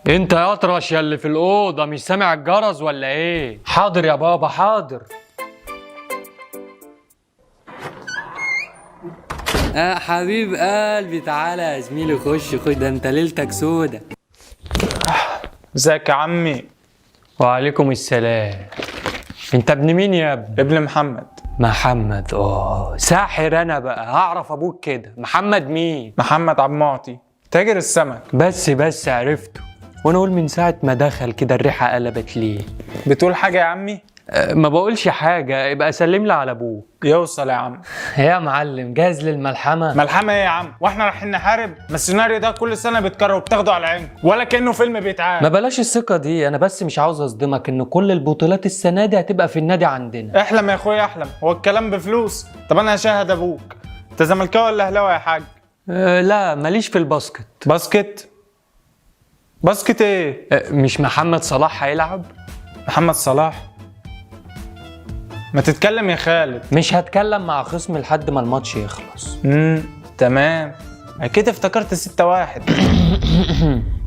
انت يا اطرش يا اللي في الاوضه مش سامع الجرس ولا ايه؟ حاضر يا بابا حاضر. حبيب قلبي تعالى يا زميلي، خش ده انت ليلتك سودة. ازيك يا عمي؟ وعليكم السلام. انت ابن مين يا ابني؟ ابن محمد. محمد؟ ساحر انا بقى، هعرف ابوك كده. محمد مين؟ محمد عبد المعطي تاجر السمك. بس عرفته. وانا اقول من ساعه ما دخل كده الريحه قلبت ليه. بتقول حاجه يا عمي؟ ما بقولش حاجه، يبقى سلم لي على ابوك. يوصل يا عم. يا معلم جاهز للملحمه؟ ملحمه ايه يا عم؟ واحنا رايحين نحارب؟ ما السيناريو ده كل سنه بيتكرر وبتاخده على عينكم ولا كانه فيلم بيتعاد. ما بلاش الثقه دي، انا بس مش عاوز اصدمك ان كل البطولات السنه دي هتبقى في النادي عندنا. احلم يا اخويا احلم، هو الكلام بفلوس؟ طب انا هشاهد ابوك. انت زملكاوي ولا اهلاوي يا حاج؟ لا ماليش في الباسكت. باسكت؟ باسكت ايه؟ مش محمد صلاح هيلعب؟ محمد صلاح؟ ما تتكلم يا خالد. مش هتكلم مع خصم لحد ما الماتش يخلص. تمام. اكيد افتكرت 6-1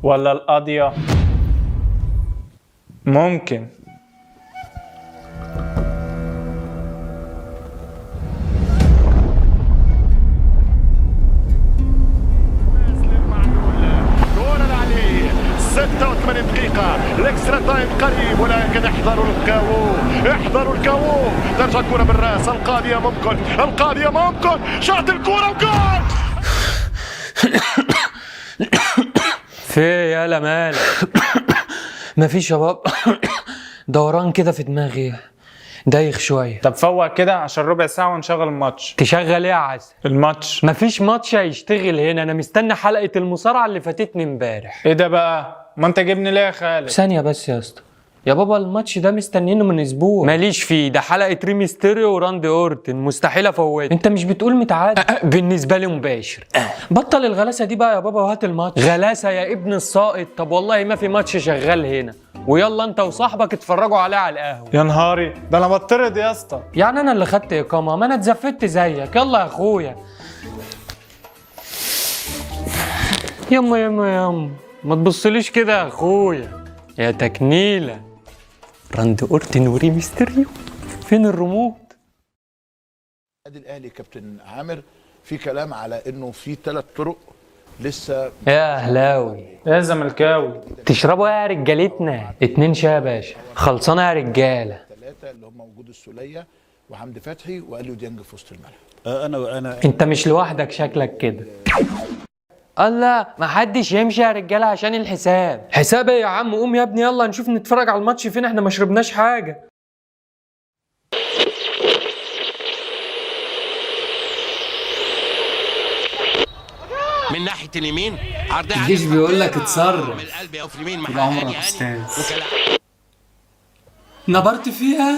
ولا القاضية؟ ممكن. دور عليه 86 دقيقة، الاكسترا تايم قريب، ولكن احذروا الكاو، ترجع الكرة بالراس، القاضية ممكن، شاط الكرة وجول. في يالا مالك؟ مفيش يا بابا. دوران كده في دماغي، دايخ شويه. طب فوق كده عشان ربع ساعة ونشغل الماتش. تشغل ايه يا عسل؟ الماتش. مفيش ماتش هيشتغل هنا، انا مستني حلقه المصارعه اللي فاتتني امبارح. ايه ده بقى؟ ما انت جبني ليه يا خالد؟ ثانيه بس يا اسطى. يا بابا الماتش ده مستنينه من اسبوع. ماليش فيه، ده حلقه ريميستيريو وراندي اورتن، مستحيل افوت. انت مش بتقول متعادل؟ بالنسبه لي مباشر. بطل الغلاسه دي بقى يا بابا وهات الماتش. غلاسه يا ابن الساقط. طب والله ما في ماتش شغال هنا، ويلا انت وصاحبك اتفرجوا عليه على القهوه. يا نهاري، ده انا بطرد يا اسطى. يعني انا اللي خدت اقامه؟ ما انا اتزفت زيك. يلا يا اخويا. يما ما تبصليش كده يا اخويا يا تكنيله. راندي اورتن وريميستيريو، فين الريموت؟ النادي الاهلي كابتن عامر في كلام على انه في 3 طرق لسه. يا اهلاوي يا زملكاوي، تشربوا ايه يا رجالتنا؟ 2 شاي يا باشا، خلصانه يا رجاله. 3 اللي هم وجود السوليه وحمدي فتحي واليو ديانج في وسط الملعب. انا انت مش لوحدك شكلك كده. الله، ما حدش يمشي يا رجاله عشان الحساب. حساب ايه يا عم؟ قوم يا ابني يلا نشوف نتفرج على الماتش فين، احنا ما شربناش حاجه. من ناحيه اليمين عرضيه. الجيش بيقول لك اتصرف. من القلب او في اليمين طول عمرك استاذ. نبرت فيها.